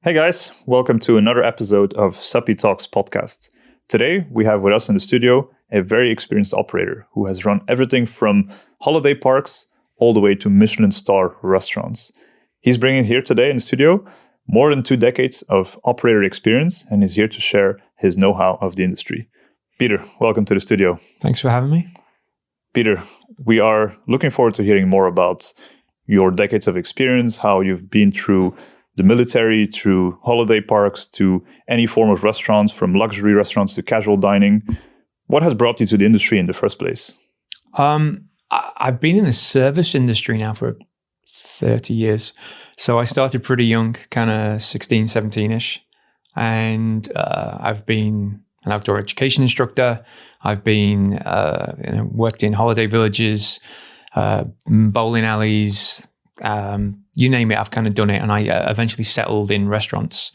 Hey guys, welcome to another episode of Supy Talks podcast. Today we have with us in the studio a very experienced operator who has run everything from holiday parks all the way to Michelin-starred restaurants. He's bringing here today in the studio more than 2 decades of operator experience and is here to share his know-how of the industry. Peter, welcome to the studio. Thanks for having me. Peter, we are looking forward to hearing more about your decades of experience, how you've been through the military, through holiday parks, to any form of restaurants, from luxury restaurants to casual dining. What has brought you to the industry in the first place? I've been in the service industry now for 30 years. So I started pretty young, kind of 16, 17-ish. And I've been an outdoor education instructor. I've been worked in holiday villages, bowling alleys, you name it, I've kind of done it. And I eventually settled in restaurants,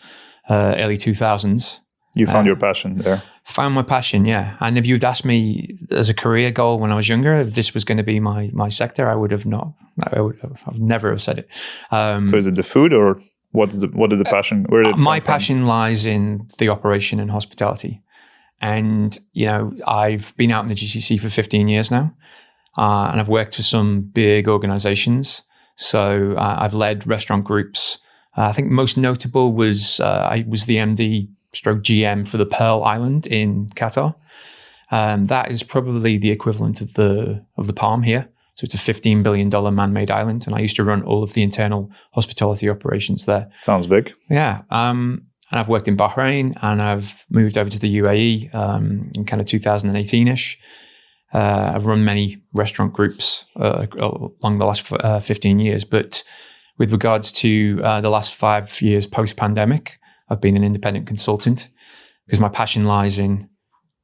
early 2000s. You found your passion there. Found my passion, yeah. And if you'd asked me as a career goal when I was younger, if this was going to be my sector, I've never have said it. So is it the food, or what is the passion? Where did it my come from? passion lies in the operation and hospitality. And, I've been out in the GCC for 15 years now, and I've worked for some big organizations. So I've led restaurant groups. I think most notable was I was the MD stroke GM for the Pearl Island in Qatar. That is probably the equivalent of the Palm here. So it's a $15 billion man-made island. And I used to run all of the internal hospitality operations there. Sounds big. Yeah. And I've worked in Bahrain, and I've moved over to the UAE in kind of 2018-ish. I've run many restaurant groups along the last 15 years. But with regards to the last 5 years post-pandemic, I've been an independent consultant because my passion lies in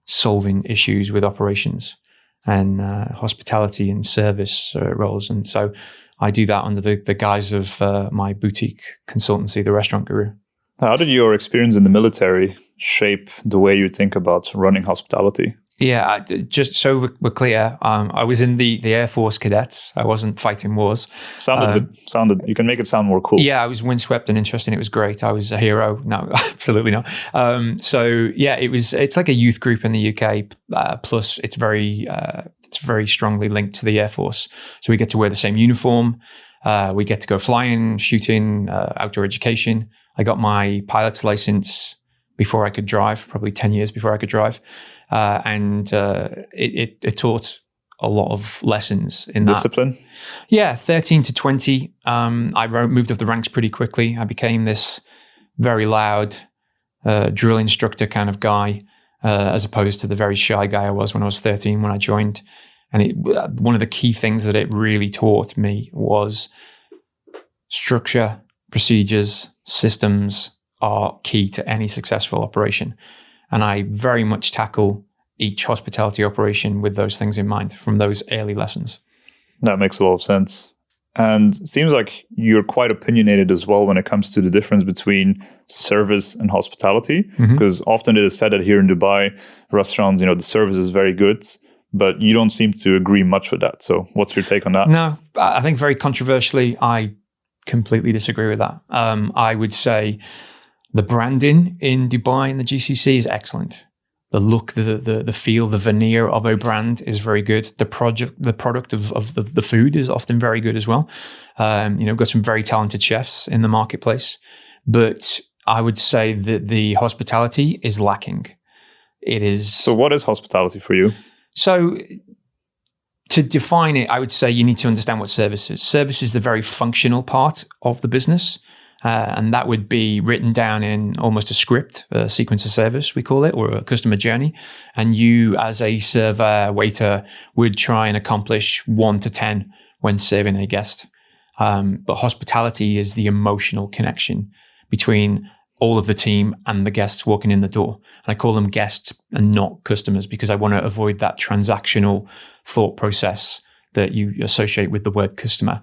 solving issues with operations and hospitality and service roles. And so I do that under the guise of my boutique consultancy, The Restaurant Guru. How did your experience in the military shape the way you think about running hospitality? Yeah, just so we're clear, I was in the Air Force cadets. I wasn't fighting wars. Sounded. You can make it sound more cool. Yeah, I was windswept and interesting. It was great. I was a hero. No, absolutely not. So yeah, it's like a youth group in the UK. Plus, it's very strongly linked to the Air Force. So we get to wear the same uniform. We get to go flying, shooting, outdoor education. I got my pilot's license before I could drive, probably 10 years before I could drive. And it taught a lot of lessons in discipline. That. Yeah, 13 to 20. I moved up the ranks pretty quickly. I became this very loud drill instructor kind of guy, as opposed to the very shy guy I was when I was 13 when I joined. And one of the key things that it really taught me was structure, procedures, systems are key to any successful operation. And I very much tackle each hospitality operation with those things in mind from those early lessons. That makes a lot of sense. And it seems like you're quite opinionated as well when it comes to the difference between service and hospitality. Because often it is said that here in Dubai, restaurants, the service is very good, but you don't seem to agree much with that. So what's your take on that? No, I think very controversially, I completely disagree with that. I would say the branding in Dubai and the GCC is excellent. The look, the feel, the veneer of a brand is very good. The product of the food is often very good as well. We've got some very talented chefs in the marketplace, but I would say that the hospitality is lacking. It is. So what is hospitality for you? So to define it, I would say you need to understand what service is. Service is the very functional part of the business. And that would be written down in almost a script, a sequence of service, we call it, or a customer journey. And you, as a server, waiter, would try and accomplish 1 to 10 when serving a guest. But hospitality is the emotional connection between all of the team and the guests walking in the door. And I call them guests and not customers because I want to avoid that transactional thought process that you associate with the word customer.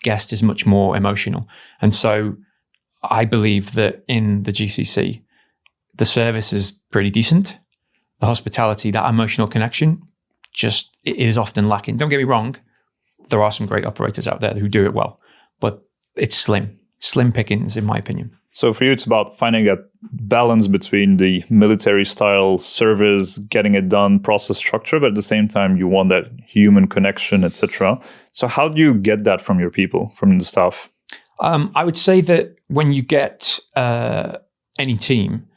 Guest is much more emotional. And so I believe that in the GCC, the service is pretty decent. The hospitality, that emotional connection, it is often lacking. Don't get me wrong. There are some great operators out there who do it well, but it's slim pickings in my opinion. So for you, it's about finding that balance between the military style service, getting it done, process structure, but at the same time, you want that human connection, etc. So how do you get that from your people, from the staff? I would say that when you get any team,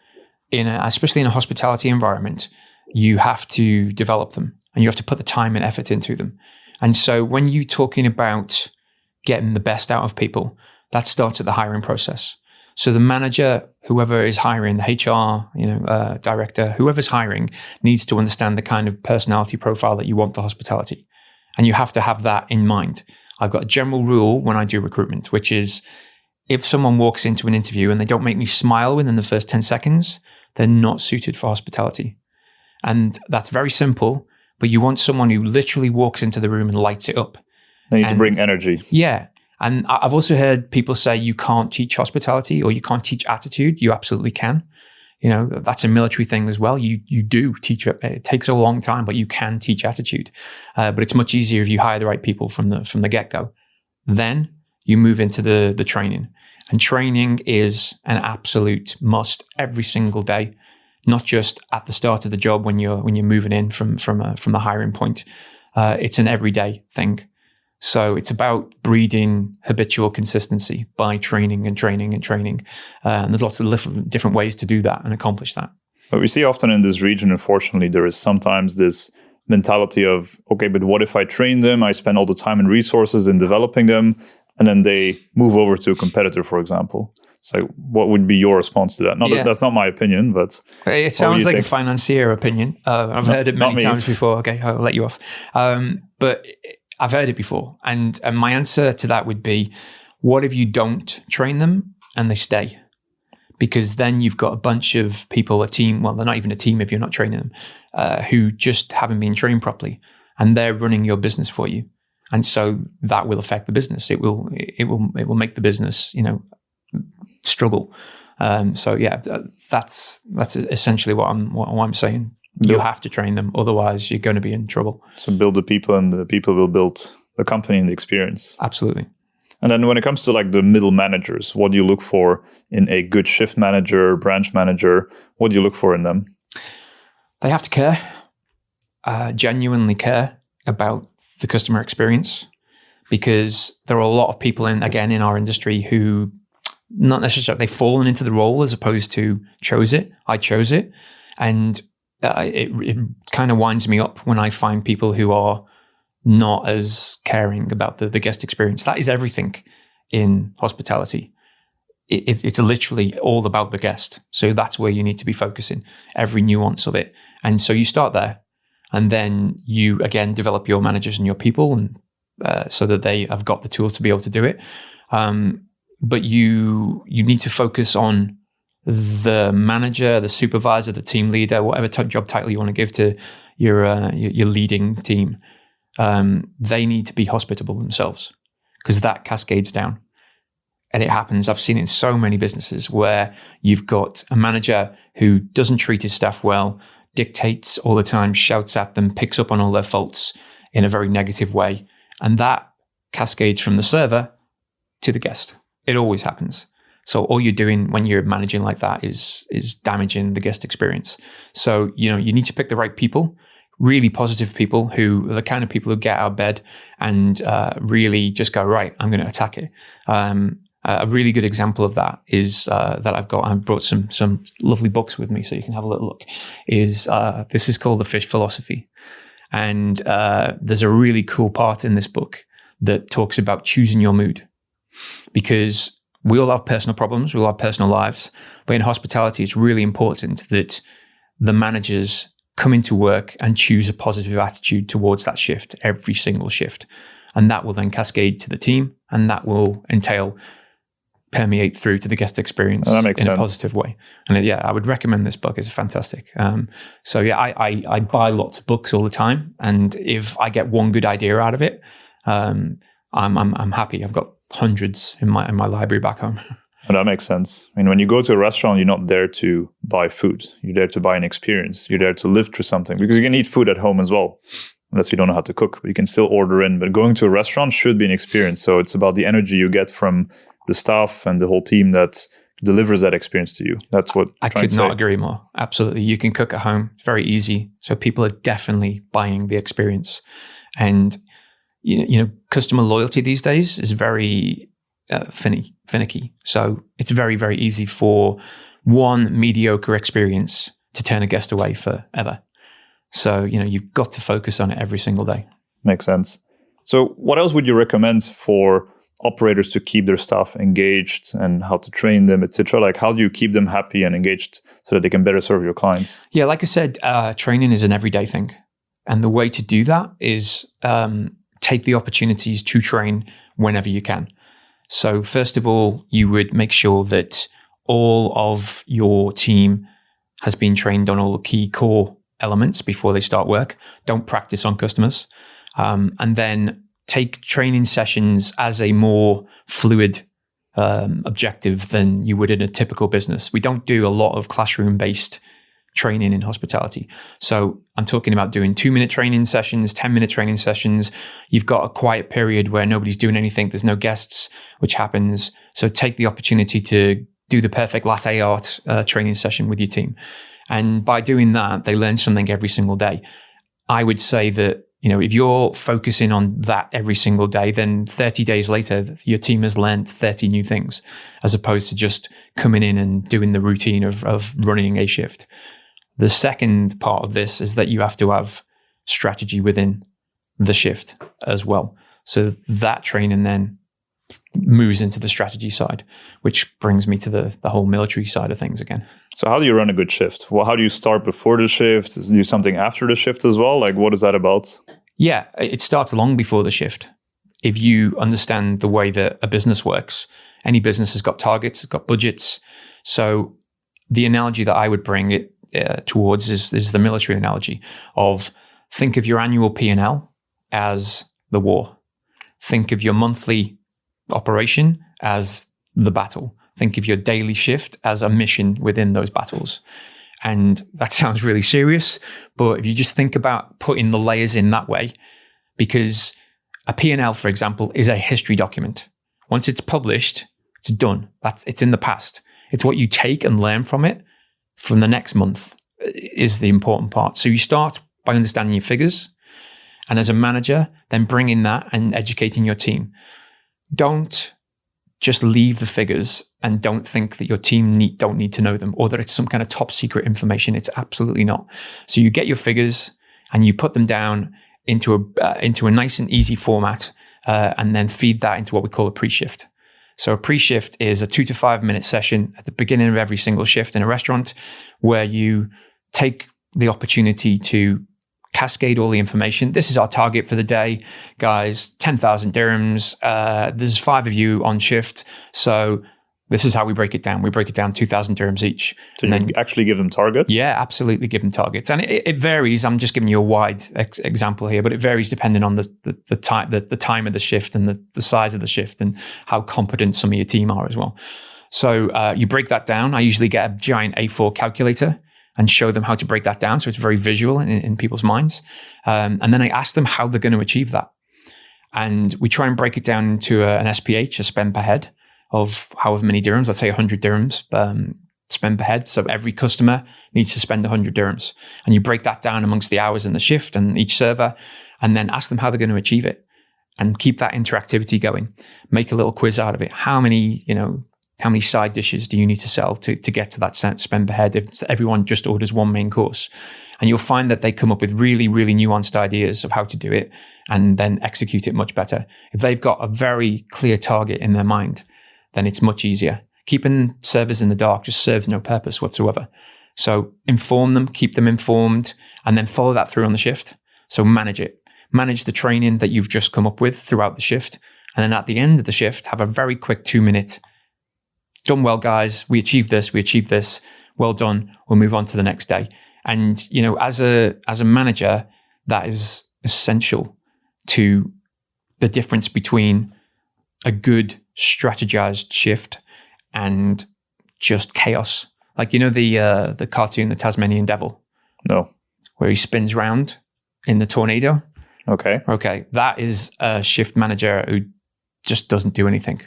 especially in a hospitality environment, you have to develop them and you have to put the time and effort into them. And so when you're talking about getting the best out of people, that starts at the hiring process. So the manager, whoever is hiring, the HR, director, whoever's hiring, needs to understand the kind of personality profile that you want for hospitality. And you have to have that in mind. I've got a general rule when I do recruitment, which is if someone walks into an interview and they don't make me smile within the first 10 seconds, they're not suited for hospitality. And that's very simple, but you want someone who literally walks into the room and lights it up. They need to bring energy. Yeah. And I've also heard people say you can't teach hospitality or you can't teach attitude. You absolutely can. That's a military thing as well. You do teach it. It takes a long time, but you can teach attitude. But it's much easier if you hire the right people from the get-go. Then you move into the training. And training is an absolute must every single day, not just at the start of the job when you're moving in from the hiring point. It's an everyday thing. So it's about breeding habitual consistency by training and training and training. And there's lots of different ways to do that and accomplish that. But we see often in this region, unfortunately, there is sometimes this mentality of, okay, but what if I train them? I spend all the time and resources in developing them, and then they move over to a competitor, for example. So what would be your response to that? That's not my opinion, but it sounds like a financier opinion. I've heard it many times before. Okay, I'll let you off. But I've heard it before. And my answer to that would be, what if you don't train them and they stay? Because then you've got a bunch of people, a team, well, they're not even a team if you're not training them, who just haven't been trained properly. And they're running your business for you. And so that will affect the business. It will make the business, struggle. So yeah, that's essentially what I'm saying. You have to train them, otherwise you're going to be in trouble. So build the people, and the people will build the company and the experience. Absolutely. And then when it comes to like the middle managers, what do you look for in a good shift manager, branch manager? What do you look for in them? They have to care, genuinely care about the customer experience, because there are a lot of people in our industry who not necessarily, they've fallen into the role as opposed to chose it. I chose it. And it kind of winds me up when I find people who are not as caring about the guest experience. That is everything in hospitality. It's literally all about the guest. So that's where you need to be focusing, every nuance of it. And so you start there, and then you, again, develop your managers and your people, and so that they have got the tools to be able to do it. But you need to focus on the manager, the supervisor, the team leader, whatever job title you want to give to your leading team. They need to be hospitable themselves, because that cascades down. And it happens. I've seen it in so many businesses where you've got a manager who doesn't treat his staff well, dictates all the time, shouts at them, picks up on all their faults in a very negative way. And that cascades from the server to the guest. It always happens. So all you're doing when you're managing like that is damaging the guest experience. So, you need to pick the right people, really positive people who are the kind of people who get out of bed and really just go, right, I'm going to attack it. A really good example of that is that I brought some lovely books with me so you can have a little look. This is called The Fish Philosophy. And there's a really cool part in this book that talks about choosing your mood. Because we all have personal problems, we all have personal lives, but in hospitality, it's really important that the managers come into work and choose a positive attitude towards that shift, every single shift. And that will then cascade to the team, and that will permeate through to the guest experience in a positive way. And I would recommend this book. It's fantastic. I buy lots of books all the time, and if I get one good idea out of it, I'm happy. I've got hundreds in my library back home. Well, that makes sense. I mean, when you go to a restaurant, you're not there to buy food. You're there to buy an experience. You're there to live through something, because you can eat food at home as well, unless you don't know how to cook, but you can still order in. But going to a restaurant should be an experience. So it's about the energy you get from the staff and the whole team that delivers that experience to you. That's what I could not agree more. Absolutely. You can cook at home. It's very easy. So people are definitely buying the experience. And, customer loyalty these days is very finicky. So it's very, very easy for one mediocre experience to turn a guest away forever. So, you've got to focus on it every single day. Makes sense. So what else would you recommend for operators to keep their staff engaged, and how to train them, etc.? Like, how do you keep them happy and engaged so that they can better serve your clients? Yeah, like I said, training is an everyday thing. And the way to do that is take the opportunities to train whenever you can. So first of all, you would make sure that all of your team has been trained on all the key core elements before they start work. Don't practice on customers. And then take training sessions as a more fluid objective than you would in a typical business. We don't do a lot of classroom-based training in hospitality. So I'm talking about doing 2-minute training sessions, 10-minute training sessions. You've got a quiet period where nobody's doing anything. There's no guests, which happens. So take the opportunity to do the perfect latte art training session with your team. And by doing that, they learn something every single day. I would say that, if you're focusing on that every single day, then 30 days later, your team has learned 30 new things, as opposed to just coming in and doing the routine of running a shift. The second part of this is that you have to have strategy within the shift as well. So that training then moves into the strategy side, which brings me to the whole military side of things again. So how do you run a good shift? Well, how do you start before the shift? Do something after the shift as well? Like, what is that about? Yeah, it starts long before the shift. If you understand the way that a business works, any business has got targets, it's got budgets. So the analogy that I would bring it towards is the military analogy of, think of your annual P&L as the war. Think of your monthly operation as the battle. Think of your daily shift as a mission within those battles. And that sounds really serious, but if you just think about putting the layers in that way, because a P&L, for example, is a history document. Once it's published, it's done. It's in the past. It's what you take and learn from it from the next month is the important part. So you start by understanding your figures, and as a manager, then bringing that and educating your team. Don't just leave the figures and don't think that your team don't need to know them, or that it's some kind of top secret information. It's absolutely not. So you get your figures and you put them down into a nice and easy format, and then feed that into what we call a pre-shift. So a pre-shift is a 2 to 5 minute session at the beginning of every single shift in a restaurant, where you take the opportunity to cascade all the information. This is our target for the day, guys, 10,000 dirhams. There's 5 of you on shift. So this is how we break it down. We break it down 2,000 dirhams each. So you actually give them targets? Yeah, absolutely give them targets. And it varies. I'm just giving you a wide example here, but it varies depending on the time of the shift and the size of the shift and how competent some of your team are as well. So you break that down. I usually get a giant A4 calculator and show them how to break that down. So it's very visual in people's minds. And then I ask them how they're going to achieve that. And we try and break it down into an SPH, a spend per head, of however many dirhams, let's say 100 dirhams spend per head. So every customer needs to spend 100 dirhams. And you break that down amongst the hours in the shift and each server, and then ask them how they're going to achieve it. And keep that interactivity going. Make a little quiz out of it. How many side dishes do you need to sell to get to that spend per head if everyone just orders one main course? And you'll find that they come up with really, really nuanced ideas of how to do it and then execute it much better. If they've got a very clear target in their mind, then it's much easier. Keeping servers in the dark just serves no purpose whatsoever. So inform them, keep them informed, and then follow that through on the shift. So manage it. Manage the training that you've just come up with throughout the shift. And then at the end of the shift, have a very quick 2-minute, done well, guys. We achieved this. Well done. We'll move on to the next day. And, as a manager, that is essential to the difference between a good strategized shift and just chaos. Like, the cartoon, The Tasmanian Devil? No. Where he spins round in the tornado? Okay. That is a shift manager who just doesn't do anything.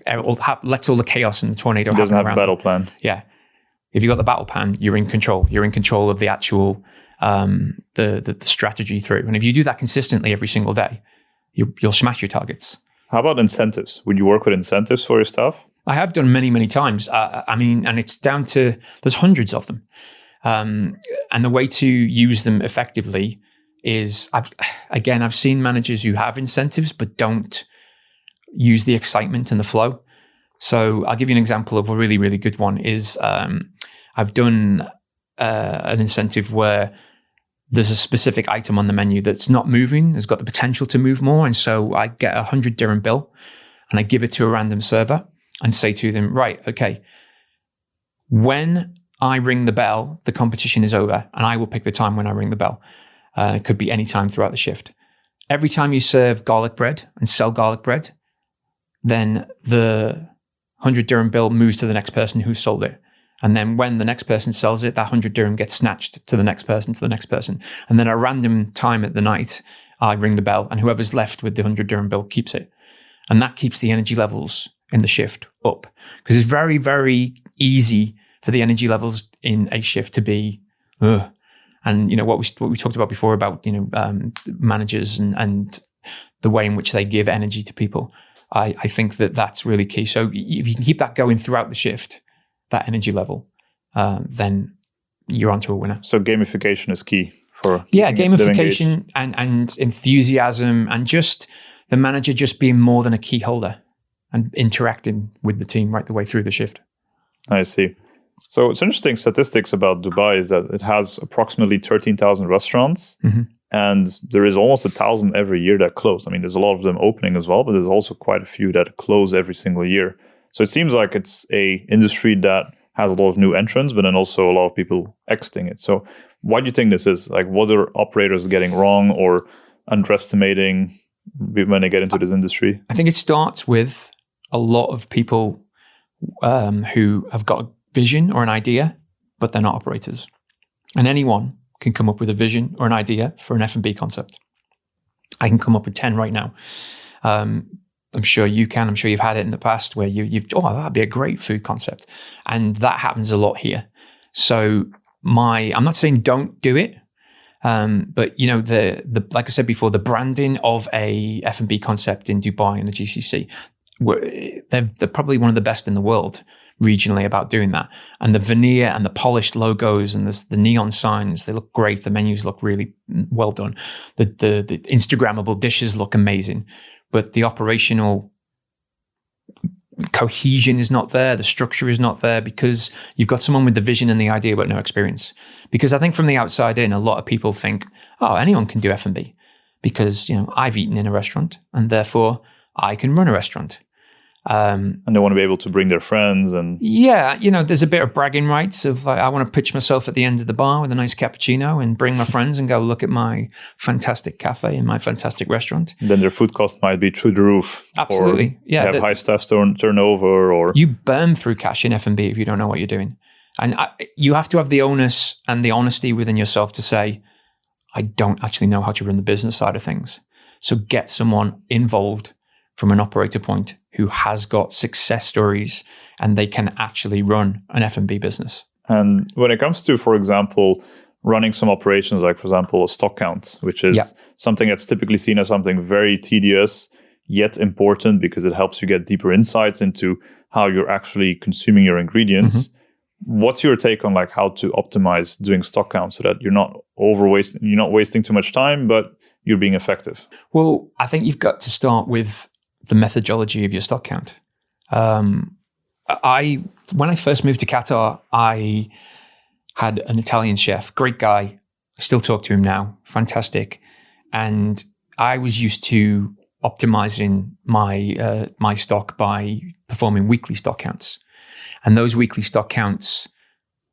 Lets all the chaos and the tornado happen Doesn't have a around battle them. plan. Yeah. If you've got the battle plan, you're in control. You're in control of the actual, the strategy through. And if you do that consistently every single day, you'll smash your targets. How about incentives? Would you work with incentives for your staff? I have done many, many times. And it's down to, there's hundreds of them. And the way to use them effectively is, I've seen managers who have incentives but don't use the excitement and the flow. So I'll give you an example of a really, really good one is I've done an incentive where there's a specific item on the menu that's not moving, has got the potential to move more. And so I get 100 dirham bill and I give it to a random server and say to them, right, okay, when I ring the bell, the competition is over, and I will pick the time when I ring the bell. It could be any time throughout the shift. Every time you serve garlic bread and sell garlic bread, then the 100 dirham bill moves to the next person who sold it. And then when the next person sells it, that 100 dirham gets snatched to the next person, to the next person. And then at a random time at the night, I ring the bell, and whoever's left with the 100 dirham bill keeps it. And that keeps the energy levels in the shift up. Because it's very, very easy for the energy levels in a shift to be, ugh. And what we talked about before about managers and the way in which they give energy to people. I think that's really key. So if you can keep that going throughout the shift, that energy level, then you're onto a winner. So gamification is key for gamification and enthusiasm, and just the manager just being more than a key holder and interacting with the team right the way through the shift. I see. So it's interesting statistics about Dubai is that it has approximately 13,000 restaurants, and there is almost 1,000 every year that close. I mean, there's a lot of them opening as well, but there's also quite a few that close every single year. So it seems like it's a industry that has a lot of new entrants, but then also a lot of people exiting it. So why do you think this is? Like, what are operators getting wrong or underestimating when they get into this industry? I think it starts with a lot of people who have got a vision or an idea, but they're not operators. And anyone can come up with a vision or an idea for an F&B concept. I can come up with 10 right now. I'm sure you can. I'm sure you've had it in the past where you've that'd be a great food concept. And that happens a lot here. So I'm not saying don't do it, but the like I said before, the branding of a F&B concept in Dubai and the GCC, they're probably one of the best in the world regionally about doing that. And the veneer and the polished logos and the neon signs, they look great. The menus look really well done. The Instagrammable dishes look amazing. But the operational cohesion is not there. The structure is not there because you've got someone with the vision and the idea but no experience. Because I think from the outside in, a lot of people think, oh, anyone can do F&B because, I've eaten in a restaurant and therefore I can run a restaurant. And they want to be able to bring their friends and... Yeah, there's a bit of bragging rights of I want to pitch myself at the end of the bar with a nice cappuccino and bring my friends and go look at my fantastic cafe and my fantastic restaurant. Then their food cost might be through the roof. Absolutely, yeah. Have high staff turnover or... You burn through cash in F&B if you don't know what you're doing. And you have to have the onus and the honesty within yourself to say, I don't actually know how to run the business side of things. So get someone involved from an operator point who has got success stories and they can actually run an F&B business. And when it comes to, for example, running some operations, like, for example, a stock count, which is something that's typically seen as something very tedious, yet important because it helps you get deeper insights into how you're actually consuming your ingredients. What's your take on how to optimize doing stock count so that you're not wasting too much time, but you're being effective? Well, I think you've got to start with the methodology of your stock count. When I first moved to Qatar, I had an Italian chef, great guy. I still talk to him now, fantastic. And I was used to optimizing my stock by performing weekly stock counts. And those weekly stock counts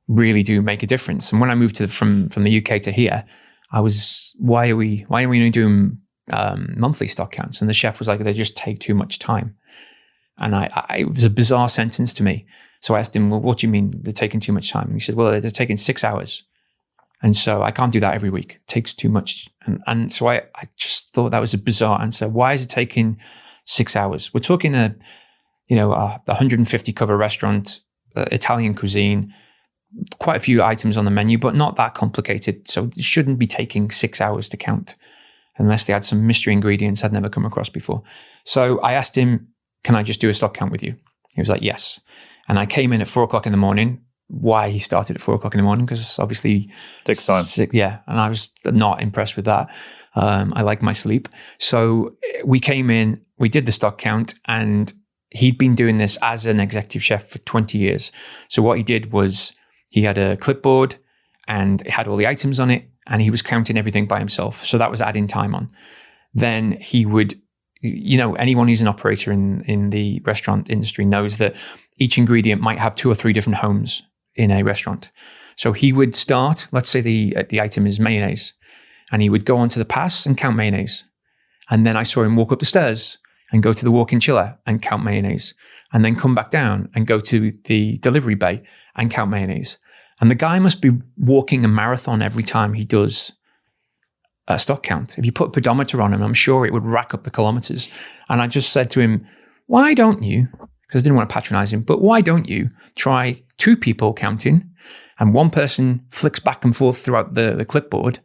really do make a difference. And when I moved from the UK to here, I was, why are we only doing monthly stock counts? And the chef was like, they just take too much time. And it was a bizarre sentence to me. So I asked him, well, what do you mean they're taking too much time? And he said, well, they're taking 6 hours. And so I can't do that every week. It takes too much. And so I just thought that was a bizarre answer. Why is it taking 6 hours. We're talking a 150 cover restaurant, Italian cuisine, quite a few items on the menu, but not that complicated. So it shouldn't be taking 6 hours to count unless they had some mystery ingredients I'd never come across before. So I asked him, can I just do a stock count with you? He was like, yes. And I came in at 4:00 in the morning. Why he started at 4:00 in the morning? Because obviously takes time. Yeah, and I was not impressed with that. I like my sleep. So we came in, we did the stock count, and he'd been doing this as an executive chef for 20 years. So what he did was he had a clipboard and it had all the items on it, and he was counting everything by himself. So that was adding time on. Then he would, anyone who's an operator in the restaurant industry knows that each ingredient might have 2 or 3 different homes in a restaurant. So he would start, let's say the item is mayonnaise, and he would go onto the pass and count mayonnaise. And then I saw him walk up the stairs and go to the walk-in chiller and count mayonnaise, and then come back down and go to the delivery bay and count mayonnaise. And the guy must be walking a marathon every time he does a stock count. If you put a pedometer on him, I'm sure it would rack up the kilometers. And I just said to him, why don't you, because I didn't want to patronize him, but why don't you try 2 people counting, and one person flicks back and forth throughout the clipboard,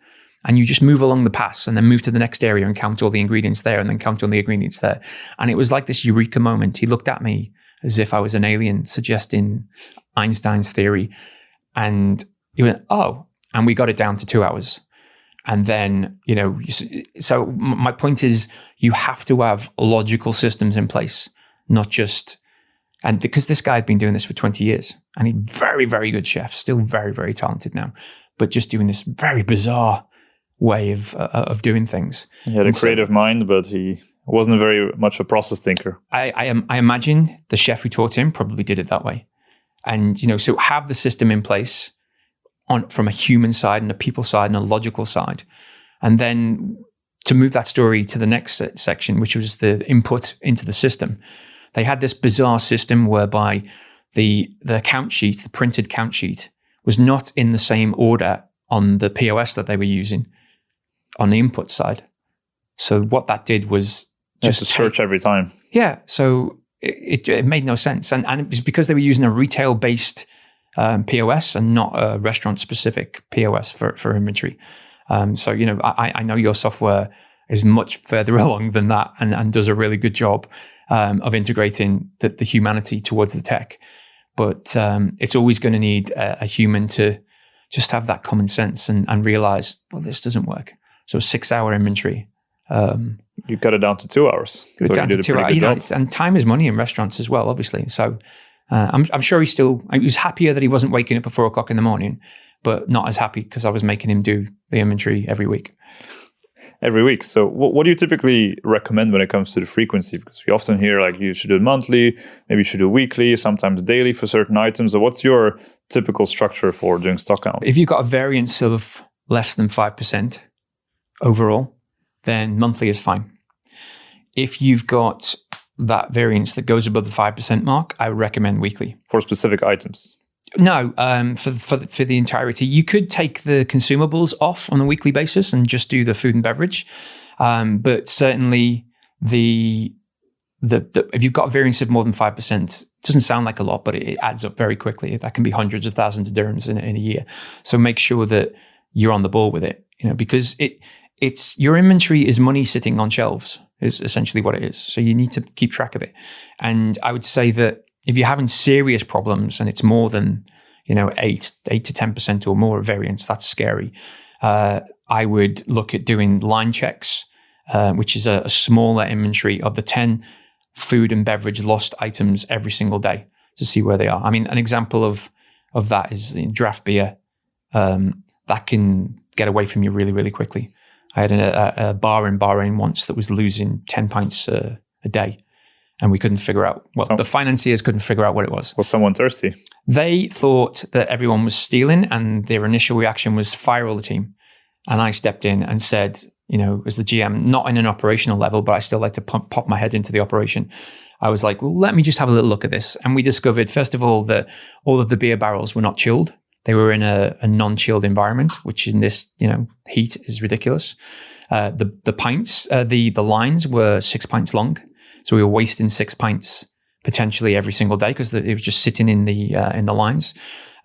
and you just move along the pass and then move to the next area and count all the ingredients there and then count all the ingredients there. And it was like this eureka moment. He looked at me as if I was an alien suggesting Einstein's theory. And he went, oh, and we got it down to 2 hours. And then, so my point is you have to have logical systems in place, not just, and because this guy had been doing this for 20 years and he's very, very good chef, still very, very talented now, but just doing this very bizarre way of doing things. He had a creative mind, but he wasn't very much a process thinker. I imagine the chef who taught him probably did it that way. And, so have the system in place from a human side and a people side and a logical side. And then to move that story to the next section, which was the input into the system, they had this bizarre system whereby the count sheet, the printed count sheet, was not in the same order on the POS that they were using on the input side. So what that did was just to search every time. Yeah. So it made no sense. And it was because they were using a retail-based POS and not a restaurant-specific POS for inventory. So, I know your software is much further along than that and does a really good job of integrating the humanity towards the tech. But it's always going to need a human to just have that common sense and realize, well, this doesn't work. So 6-hour inventory. You cut it down to 2 hours. Cut it down to 2 hours. And time is money in restaurants as well, obviously. So I'm sure he was happier that he wasn't waking up at 4:00 in the morning, but not as happy because I was making him do the inventory every week. Every week. So what do you typically recommend when it comes to the frequency? Because we often hear you should do it monthly, maybe you should do weekly, sometimes daily for certain items. So what's your typical structure for doing stock count? If you've got a variance of less than 5% overall, then monthly is fine. If you've got that variance that goes above the 5% mark, I would recommend weekly. For specific items? No, for the entirety. You could take the consumables off on a weekly basis and just do the food and beverage. But certainly if you've got a variance of more than 5%, it doesn't sound like a lot, but it adds up very quickly. That can be hundreds of thousands of dirhams in a year. So make sure that you're on the ball with it, because it's your inventory is money sitting on shelves is essentially what it is. So you need to keep track of it. And I would say that if you're having serious problems and it's more than 8 to 10% or more of variance, that's scary. I would look at doing line checks, which is a smaller inventory of the 10 food and beverage lost items every single day to see where they are. I mean, an example of that is draft beer. That can get away from you really, really quickly. I had a bar in Bahrain once that was losing 10 pints a day, and we couldn't figure out. Well, the financiers couldn't figure out what it was. Was someone thirsty? They thought that everyone was stealing, and their initial reaction was fire all the team. And I stepped in and said, as the GM, not in an operational level, but I still like to pop my head into the operation. I was like, well, let me just have a little look at this. And we discovered, first of all, that all of the beer barrels were not chilled. They were in a non-chilled environment, which in this, heat is ridiculous. The pints, the lines were 6 pints long. So we were wasting 6 pints potentially every single day because it was just sitting in the lines.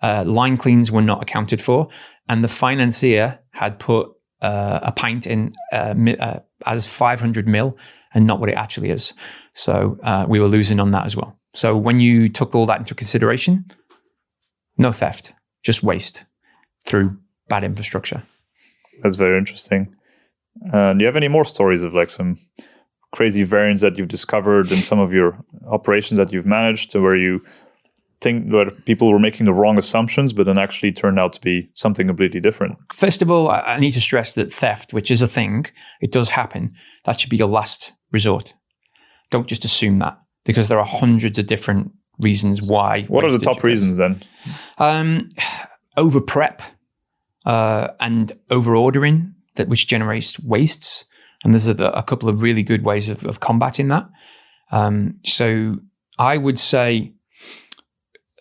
Line cleans were not accounted for, and the financier had put a pint in as 500 mil and not what it actually is. So we were losing on that as well. So when you took all that into consideration, no theft, just waste through bad infrastructure. That's very interesting. Do you have any more stories of like some crazy variants that you've discovered in some of your operations that you've managed, to where you think that people were making the wrong assumptions, but then actually turned out to be something completely different? First of all, I need to stress that theft, which is a thing, it does happen. That should be your last resort. Don't just assume that, because there are hundreds of different reasons why. What are the top reasons then? Over prep and over ordering, which generates wastes. And there's a couple of really good ways of combating that. So I would say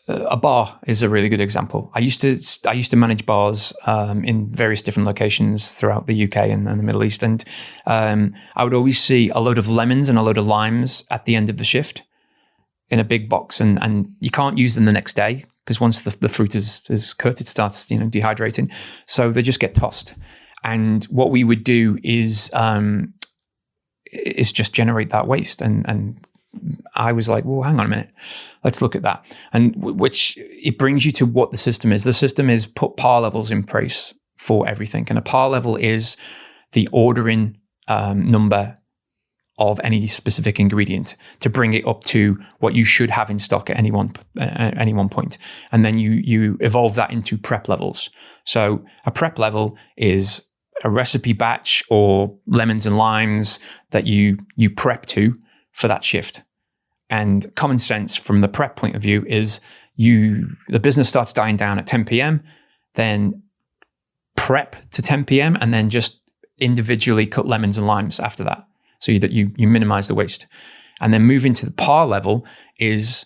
a bar is a really good example. I used to manage bars in various different locations throughout the UK and the Middle East, and I would always see a load of lemons and a load of limes at the end of the shift in a big box, and you can't use them the next day because once the fruit is cut, it starts dehydrating. So they just get tossed. And what we would do is just generate that waste. And I was like, well, hang on a minute, let's look at that. And which it brings you to what the system is. The system is put par levels in place for everything. And a par level is the ordering number of any specific ingredient to bring it up to what you should have in stock at any one point. And then you evolve that into prep levels. So a prep level is a recipe batch or lemons and limes that you prep to for that shift. And common sense from the prep point of view is the business starts dying down at 10 p.m., then prep to 10 p.m. and then just individually cut lemons and limes after that, so that you minimize the waste. And then moving to the par level is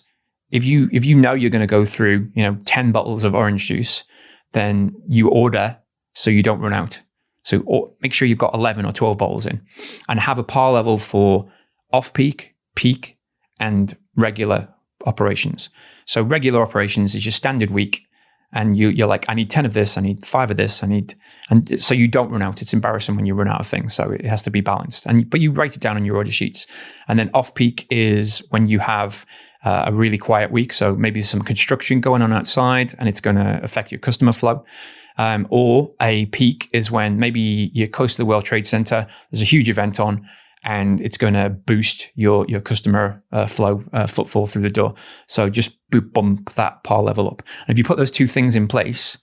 if you know you're going to go through 10 bottles of orange juice, then you order so you don't run out. So make sure you've got 11 or 12 bottles in, and have a par level for off-peak, peak, and regular operations. So regular operations is your standard week, and you're like, I need 10 of this, I need 5 of this, and so you don't run out. It's embarrassing when you run out of things, so it has to be balanced. But you write it down on your order sheets. And then off-peak is when you have a really quiet week, so maybe there's some construction going on outside, and it's going to affect your customer flow. Or a peak is when maybe you're close to the World Trade Center, there's a huge event on, and it's going to boost your customer flow, footfall through the door. So just bump that par level up. And if you put those two things in place,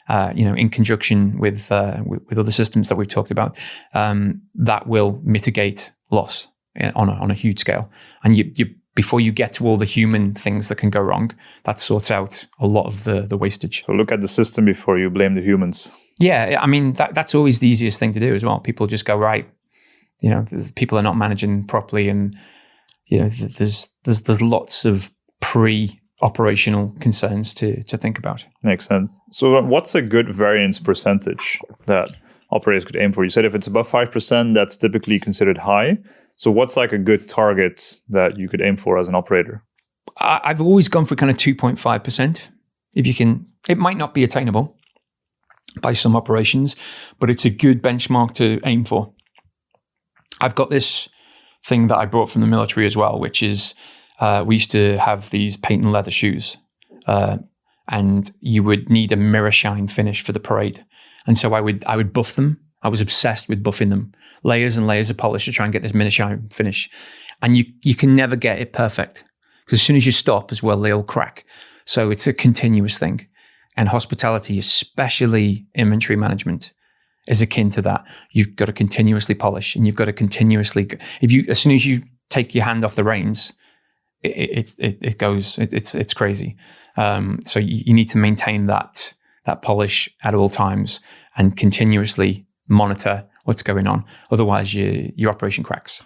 in conjunction with other systems that we've talked about, that will mitigate loss on a huge scale. And you before you get to all the human things that can go wrong, that sorts out a lot of the wastage. So look at the system before you blame the humans. Yeah, I mean, that's always the easiest thing to do as well. People just go, right, people are not managing properly, and there's lots of pre-operational concerns to think about. Makes sense. So what's a good variance percentage that operators could aim for? You said if it's above 5%, that's typically considered high. So what's like a good target that you could aim for as an operator? I've always gone for kind of 2.5%. If you can, it might not be attainable by some operations, but it's a good benchmark to aim for. I've got this thing that I brought from the military as well, which is we used to have these paint and leather shoes, and you would need a mirror shine finish for the parade. And so I would buff them. I was obsessed with buffing them, layers and layers of polish to try and get this mirror shine finish. And you can never get it perfect, because as soon as you stop as well, they all crack. So it's a continuous thing. And hospitality, especially inventory management, is akin to that. You've got to continuously polish, and you've got to continuously, as soon as you take your hand off the reins, it goes, it's crazy. So you need to maintain that polish at all times and continuously monitor what's going on. Otherwise, your operation cracks.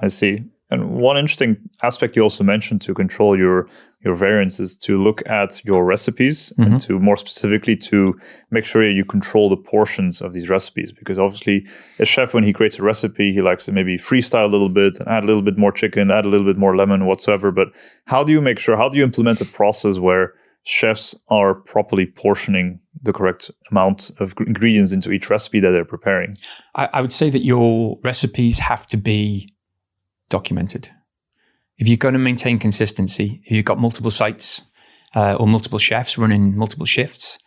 I see. And one interesting aspect you also mentioned to control your variance is to look at your recipes and to more specifically to make sure you control the portions of these recipes. Because obviously a chef, when he creates a recipe, he likes to maybe freestyle a little bit and add a little bit more chicken, add a little bit more lemon, whatsoever. But how do you implement a process where chefs are properly portioning the correct amount of ingredients into each recipe that they're preparing? I would say that your recipes have to be documented. If you're going to maintain consistency, if you've got multiple sites or multiple chefs running multiple shifts,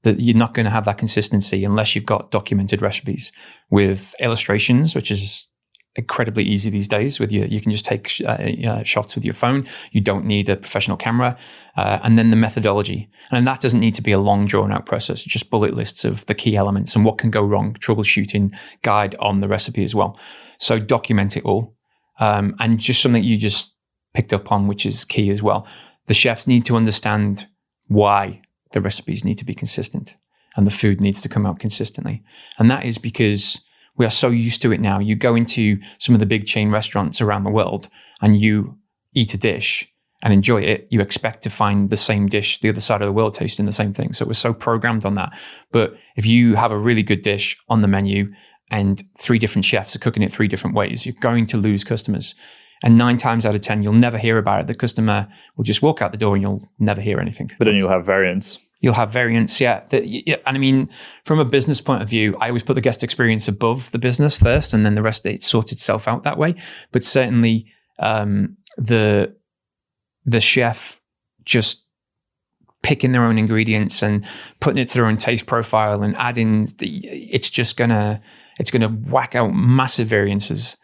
that you're not going to have that consistency unless you've got documented recipes with illustrations, which is incredibly easy these days. You can just take shots with your phone. You don't need a professional camera, and then the methodology. And that doesn't need to be a long, drawn-out process. Just bullet lists of the key elements and what can go wrong, troubleshooting guide on the recipe as well. So document it all. And just something you just picked up on, which is key as well. The chefs need to understand why the recipes need to be consistent and the food needs to come out consistently. And that is because we are so used to it now. You go into some of the big chain restaurants around the world and you eat a dish and enjoy it. You expect to find the same dish the other side of the world tasting the same thing. So we're so programmed on that. But if you have a really good dish on the menu and 3 different chefs are cooking it 3 different ways, you're going to lose customers. And 9 times out of 10, you'll never hear about it. The customer will just walk out the door and you'll never hear anything. But then you'll have variance. You'll have variance, yeah. And I mean, from a business point of view, I always put the guest experience above the business first, and then the rest of it sorts itself out that way. But certainly the chef just picking their own ingredients and putting it to their own taste profile and adding, it's going to whack out massive variances,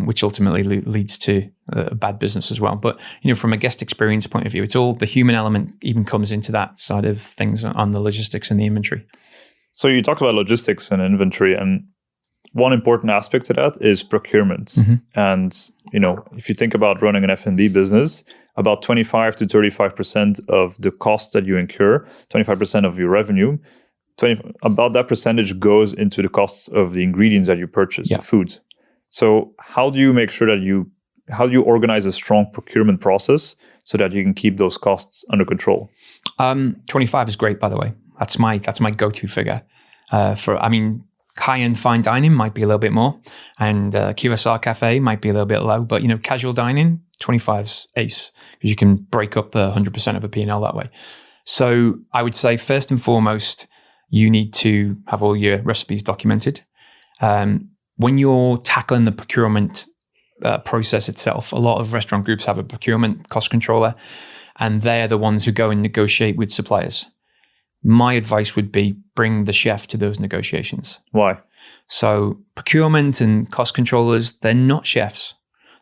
which ultimately leads to a bad business as well. But from a guest experience point of view, it's all the human element even comes into that side of things on the logistics and the inventory. So you talked about logistics and inventory, and one important aspect to that is procurement. And if you think about running an F&B business, about 25 to 35% of the costs that you incur, 25% of your revenue, about that percentage goes into the costs of the ingredients that you purchase, the food. So how do you make sure that how do you organize a strong procurement process so that you can keep those costs under control? 25 is great, by the way. That's my go-to figure. High-end fine dining might be a little bit more, and QSR cafe might be a little bit low, but casual dining, 25's ace, because you can break up the 100% of a P&L that way. So I would say first and foremost, you need to have all your recipes documented. When you're tackling the procurement process itself, a lot of restaurant groups have a procurement cost controller, and they're the ones who go and negotiate with suppliers. My advice would be bring the chef to those negotiations. Why? So procurement and cost controllers, they're not chefs.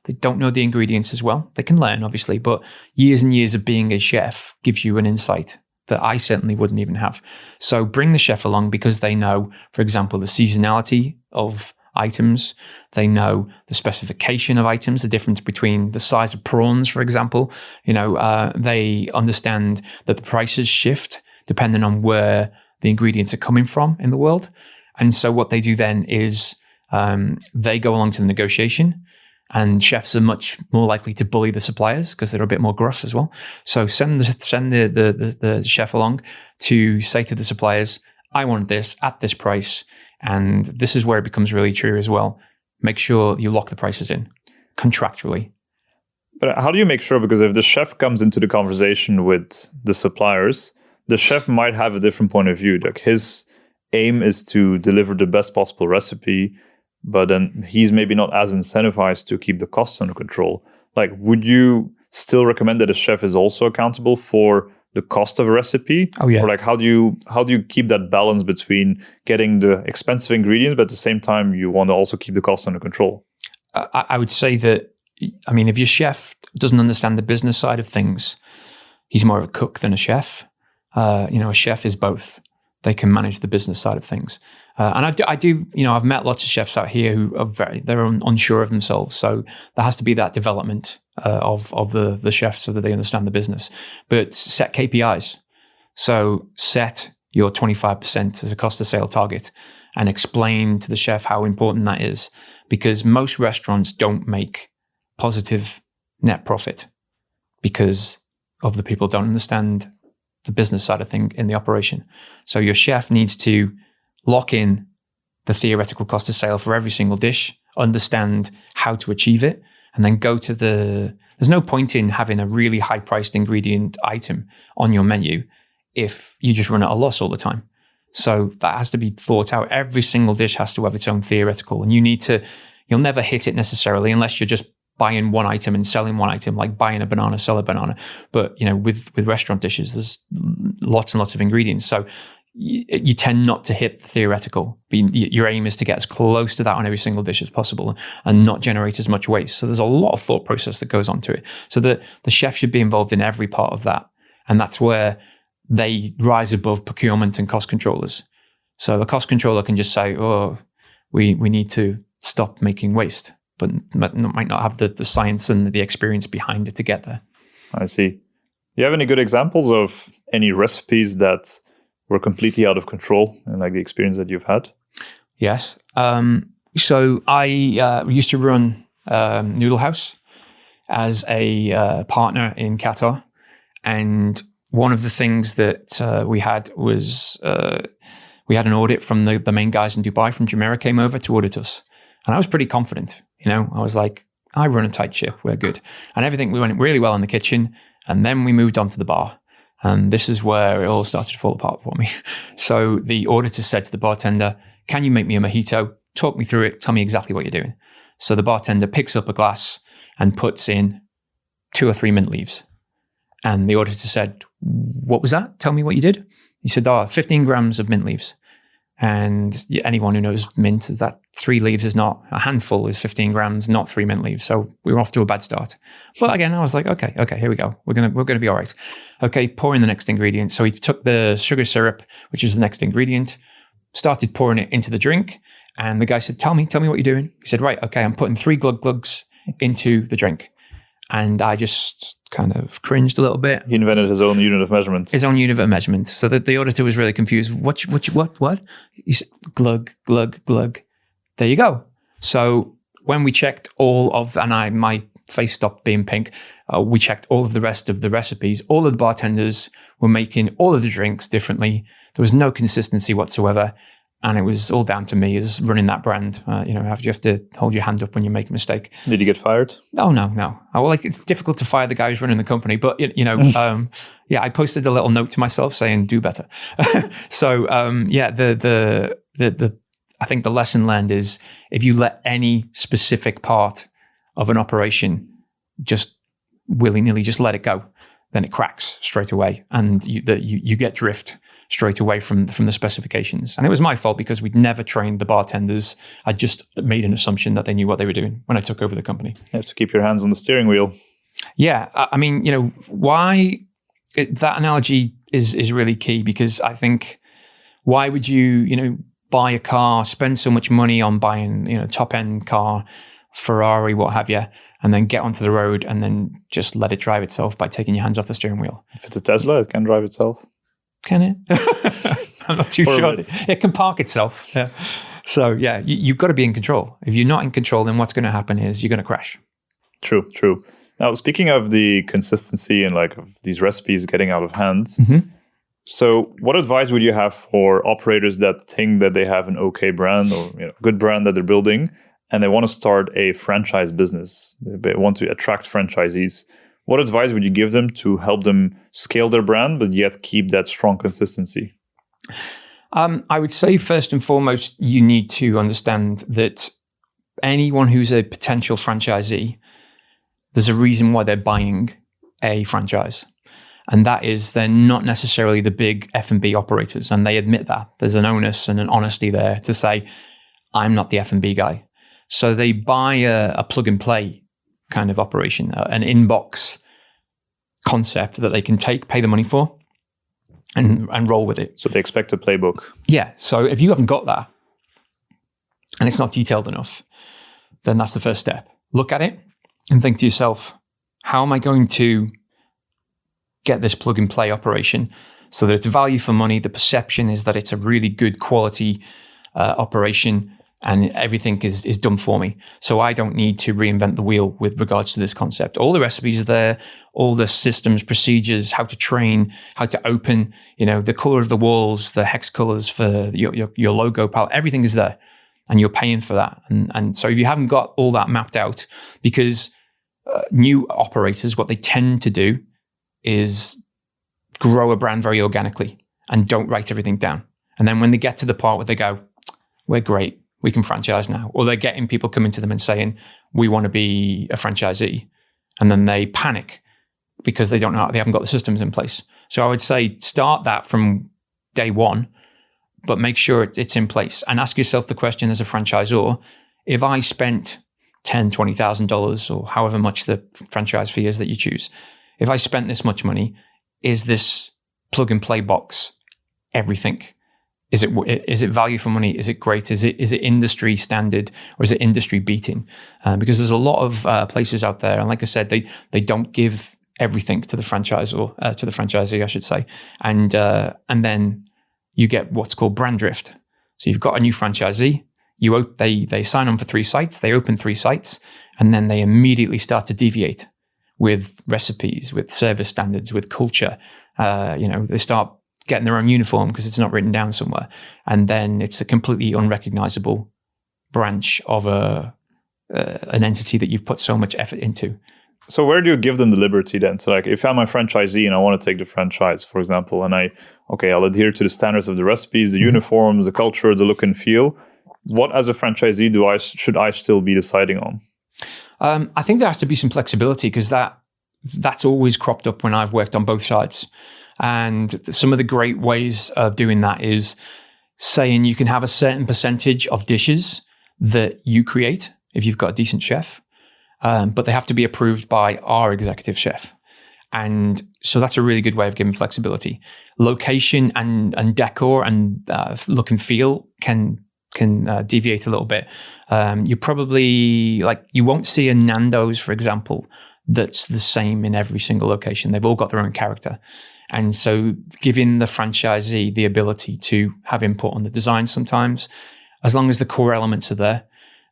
They don't know the ingredients as well. They can learn, obviously, but years and years of being a chef gives you an insight that I certainly wouldn't even have. So bring the chef along because they know, for example, the seasonality of items. They know the specification of items, the difference between the size of prawns, for example. They understand that the prices shift depending on where the ingredients are coming from in the world. And so what they do then is they go along to the negotiation, and chefs are much more likely to bully the suppliers because they're a bit more gruff as well. So send the chef along to say to the suppliers, I want this at this price. And this is where it becomes really true as well. Make sure you lock the prices in contractually. But how do you make sure? Because if the chef comes into the conversation with the suppliers, the chef might have a different point of view. Like his aim is to deliver the best possible recipe, but then he's maybe not as incentivized to keep the costs under control. Like, would you still recommend that a chef is also accountable for the cost of a recipe? Oh, yeah. Or like, how do you keep that balance between getting the expensive ingredients, but at the same time, you want to also keep the cost under control? I would say that, if your chef doesn't understand the business side of things, he's more of a cook than a chef. A chef is both. They can manage the business side of things. And I do, I've met lots of chefs out here who are they're unsure of themselves. So there has to be that development of the chefs so that they understand the business. But set KPIs. So set your 25% as a cost of sale target and explain to the chef how important that is, because most restaurants don't make positive net profit because of the people don't understand the business side of thing in the operation. So your chef needs to lock in the theoretical cost of sale for every single dish, understand how to achieve it, and then go to there's no point in having a really high priced ingredient item on your menu if you just run at a loss all the time. So that has to be thought out. Every single dish has to have its own theoretical, and you'll never hit it necessarily unless you're just buying one item and selling one item, like buying a banana, sell a banana. But with restaurant dishes, there's lots and lots of ingredients. So you tend not to hit the theoretical. Your aim is to get as close to that on every single dish as possible and not generate as much waste. So there's a lot of thought process that goes onto it. So the chef should be involved in every part of that. And that's where they rise above procurement and cost controllers. So the cost controller can just say, oh, we need to stop making waste, but might not have the science and the experience behind it to get there. I see. Do you have any good examples of any recipes that were completely out of control and like the experience that you've had? Yes. So I used to run Noodle House as a partner in Qatar. And one of the things that we had was we had an audit from the main guys in Dubai from Jumeirah came over to audit us. And I was pretty confident. I was like, I run a tight ship. We're good. And everything, we went really well in the kitchen. And then we moved on to the bar. And this is where it all started to fall apart for me. So the auditor said to the bartender, can you make me a mojito? Talk me through it. Tell me exactly what you're doing. So the bartender picks up a glass and puts in 2 or 3 mint leaves. And the auditor said, what was that? Tell me what you did. He said, 15 grams of mint leaves. And anyone who knows mint is that 3 leaves is not, a handful is 15 grams, not 3 mint leaves. So we were off to a bad start. But again, I was like, okay, here we go. We're gonna be all right. Okay, pour in the next ingredient. So he took the sugar syrup, which is the next ingredient, started pouring it into the drink. And the guy said, tell me what you're doing. He said, right, okay, I'm putting 3 glug glugs into the drink. And I just kind of cringed a little bit. He invented his own unit of measurement. His own unit of measurement. So that the auditor was really confused. What? He said, glug, glug, glug. There you go. So when we checked all of, and my face stopped being pink, we checked all of the rest of the recipes. All of the bartenders were making all of the drinks differently. There was no consistency whatsoever. And it was all down to me as running that brand. You have to hold your hand up when you make a mistake. Did you get fired? Oh, no. It's difficult to fire the guy who's running the company. But, I posted a little note to myself saying, do better. So, I think the lesson learned is if you let any specific part of an operation just willy-nilly just let it go, then it cracks straight away. And you get drift straight away from the specifications. And it was my fault because we'd never trained the bartenders. I just made an assumption that they knew what they were doing when I took over the company. You have to keep your hands on the steering wheel. Yeah. I mean, that analogy is really key because I think why would you, buy a car, spend so much money on buying, top end car, Ferrari, what have you, and then get onto the road and then just let it drive itself by taking your hands off the steering wheel? If it's a Tesla, it can drive itself. Can it? I'm not too sure. It can park itself. Yeah. So you've got to be in control. If you're not in control, then what's going to happen is you're going to crash. True. Now, speaking of the consistency and of these recipes getting out of hand, so what advice would you have for operators that think that they have an okay brand or good brand that they're building and they want to start a franchise business? They want to attract franchisees. What advice would you give them to help them scale their brand, but yet keep that strong consistency? I would say first and foremost, you need to understand that anyone who's a potential franchisee, there's a reason why they're buying a franchise. And that is they're not necessarily the big F&B operators. And they admit that. There's an onus and an honesty there to say, I'm not the F&B guy. So they buy a plug and play kind of operation, an inbox concept that they can take, pay the money for, and roll with it. So they expect a playbook. Yeah. So if you haven't got that and it's not detailed enough, then that's the first step. Look at it and think to yourself, how am I going to get this plug and play operation so that it's value for money? The perception is that it's a really good quality operation. and everything is done for me. So I don't need to reinvent the wheel with regards to this concept. All the recipes are there, all the systems, procedures, how to train, how to open, the color of the walls, the hex colors for your logo palette, everything is there, and you're paying for that. And so if you haven't got all that mapped out, because new operators, what they tend to do is grow a brand very organically and don't write everything down. And then when they get to the part where they go, we're great, we can franchise now. Or they're getting people coming to them and saying, we want to be a franchisee. And then they panic because they haven't got the systems in place. So I would say start that from day one, but make sure it's in place. And ask yourself the question as a franchisor, if I spent $10,000, $20,000 or however much the franchise fee is that you choose, if I spent this much money, is this plug and play box everything? Is it value for money? Is it great? Is it industry standard, or is it industry beating? Because there's a lot of places out there, and like I said, they don't give everything to the franchisor, to the franchisee, I should say, and then you get what's called brand drift. So you've got a new franchisee, they sign on for 3 sites, they open 3 sites, and then they immediately start to deviate with recipes, with service standards, with culture. They start getting their own uniform because it's not written down somewhere. And then it's a completely unrecognizable branch of an entity that you've put so much effort into. So where do you give them the liberty then? So like if I'm a franchisee and I want to take the franchise, for example, and I'll adhere to the standards of the recipes, the uniforms, the culture, the look and feel. What as a franchisee should I still be deciding on? I think there has to be some flexibility, because that's always cropped up when I've worked on both sides. And some of the great ways of doing that is saying you can have a certain percentage of dishes that you create if you've got a decent chef, but they have to be approved by our executive chef. And so that's a really good way of giving flexibility. Location and decor and look and feel can deviate a little bit. You probably, you won't see a Nando's, for example, that's the same in every single location. They've all got their own character. And so giving the franchisee the ability to have input on the design sometimes, as long as the core elements are there.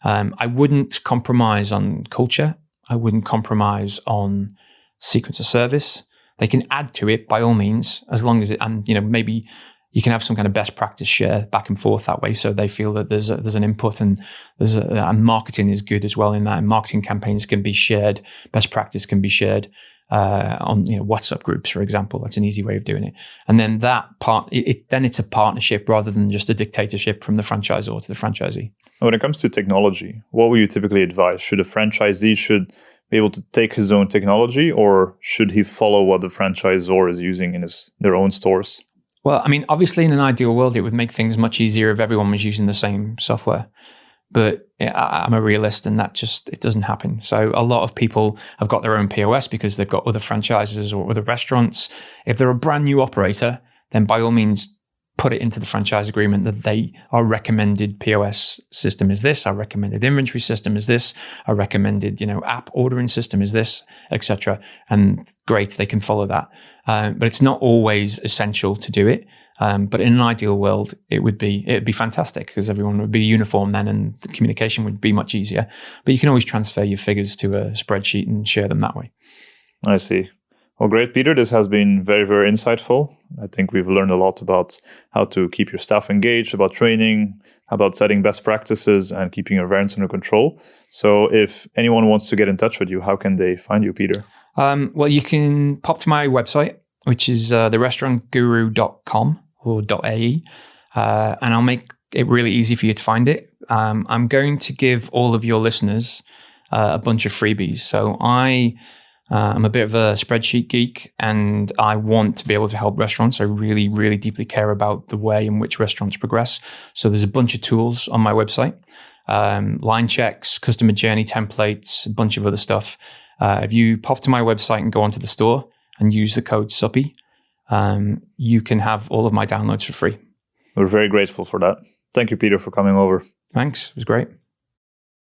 I wouldn't compromise on culture. I wouldn't compromise on sequence of service. They can add to it by all means, as long as maybe you can have some kind of best practice share back and forth that way, so they feel that there's an input, and and marketing is good as well in that. And marketing campaigns can be shared, best practice can be shared on WhatsApp groups, for example. That's an easy way of doing it. And then that part, then it's a partnership rather than just a dictatorship from the franchisor to the franchisee. When it comes to technology, what would you typically advise? Should a franchisee be able to take his own technology, or should he follow what the franchisor is using in their own stores? Well, I mean, obviously in an ideal world, it would make things much easier if everyone was using the same software. But I'm a realist, and it doesn't happen. So a lot of people have got their own POS because they've got other franchises or other restaurants. If they're a brand new operator, then by all means, put it into the franchise agreement that our recommended POS system is this, our recommended inventory system is this, our recommended app ordering system is this, etc. And great, they can follow that. But it's not always essential to do it. But in an ideal world, it'd be fantastic, because everyone would be uniform then, and the communication would be much easier. But you can always transfer your figures to a spreadsheet and share them that way. I see. Well, great, Peter. This has been very, very insightful. I think we've learned a lot about how to keep your staff engaged, about training, about setting best practices, and keeping your variance under control. So if anyone wants to get in touch with you, how can they find you, Peter? Well, you can pop to my website, which is therestaurantguru.com or .ae, and I'll make it really easy for you to find it. I'm going to give all of your listeners a bunch of freebies. So I'm a bit of a spreadsheet geek, and I want to be able to help restaurants. I really, really deeply care about the way in which restaurants progress. So there's a bunch of tools on my website, line checks, customer journey templates, a bunch of other stuff. If you pop to my website and go onto the store and use the code Supy, you can have all of my downloads for free. We're very grateful for that. Thank you, Peter, for coming over. Thanks. It was great.